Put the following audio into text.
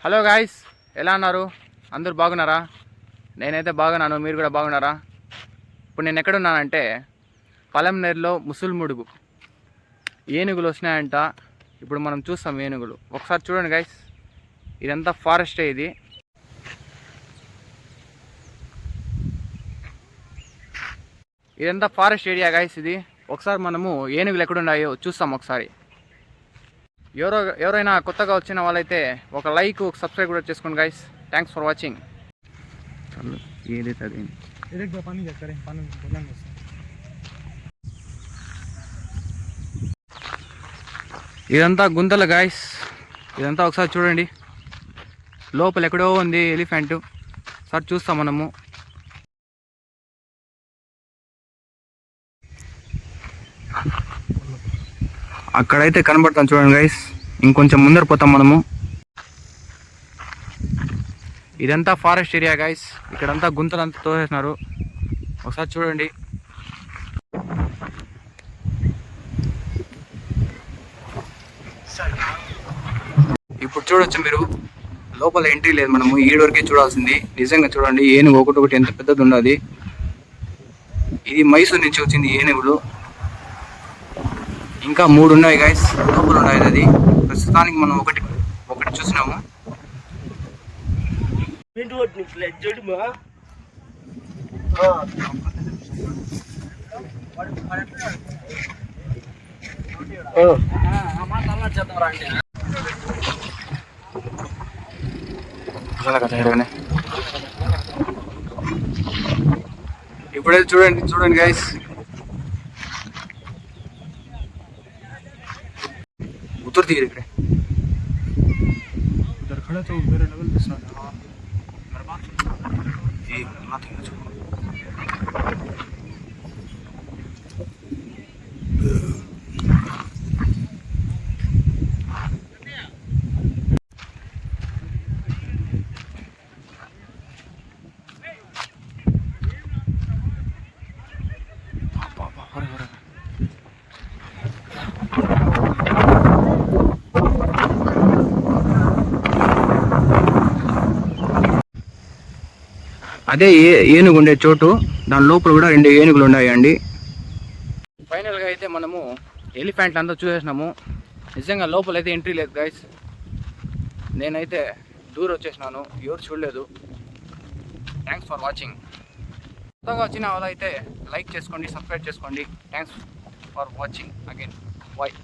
Hello guys, ఎలా ఉన్నారు? అందరూ బాగున్నారా? నేనైతే బాగున్నాను. మీరు కూడా బాగున్నారా? ఇప్పుడు నేను ఎక్కడున్నానంటే పలంనేరులో ముసుల్ముడుగు ఏనుగులు వచ్చినాయంట. ఇప్పుడు మనం చూస్తాం ఏనుగులు. ఒకసారి చూడండి గాయ్స్, ఇదంతా ఫారెస్టే. ఇదంతా ఫారెస్ట్ ఏరియా గాయ్స్. ఇది ఒకసారి మనము ఏనుగులు ఎక్కడున్నాయో చూస్తాం ఒకసారి. ఎవరైనా కొత్తగా వచ్చిన వాళ్ళైతే ఒక లైక్, ఒక సబ్స్క్రైబ్ కూడా చేసుకోండి గాయ్స్. Thanks for watching. ఇదంతా గుంతలు గాయ్స్. ఇదంతా ఒకసారి చూడండి. లోపల ఎక్కడో ఉంది ఎలిఫెంట్. సార్ చూస్తాం మనము. అక్కడైతే కనబడతాం చూడండి గైస్. ఇంకొంచెం ముందర పోతాం మనము. ఇదంతా ఫారెస్ట్ ఏరియా గైస్. ఇక్కడంతా గుంతలంతా తోసేసినారు. ఒకసారి చూడండి. ఇప్పుడు చూడొచ్చు మీరు. లోపల ఎంట్రీ లేదు, మనము ఈడ వరకే చూడాల్సింది. నిజంగా చూడండి, ఏనుగు ఒకటి ఎంత పెద్దది ఉన్నది. ఇది మైసూర్ నుంచి వచ్చింది ఏనుగులు. ఇంకా 3 ఉన్నాయి గైస్, లోపల ఉన్నాయి. అది ప్రస్తుతానికి మనం ఒకటి చూసినాము. ఇప్పుడే చూడండి గైస్. उतर दिए इधर खड़ा तो मेरे लेवल पे साथ मेरे बात ये नथिंग అదే ఏనుగు ఉండే చోటు. దాని లోపల కూడా 2 ఏనుగులు ఉన్నాయండి. ఫైనల్గా అయితే మనము ఎలిఫెంట్ అంతా చూసేసినాము. నిజంగా లోపల అయితే ఎంట్రీ లేదు గైస్. నేనైతే దూరం వచ్చేసినాను, ఎవరు చూడలేదు. Thanks for watching. కొత్తగా వచ్చిన వాళ్ళు అయితే లైక్ చేసుకోండి, సబ్స్క్రైబ్ చేసుకోండి. Thanks for watching again. Bye.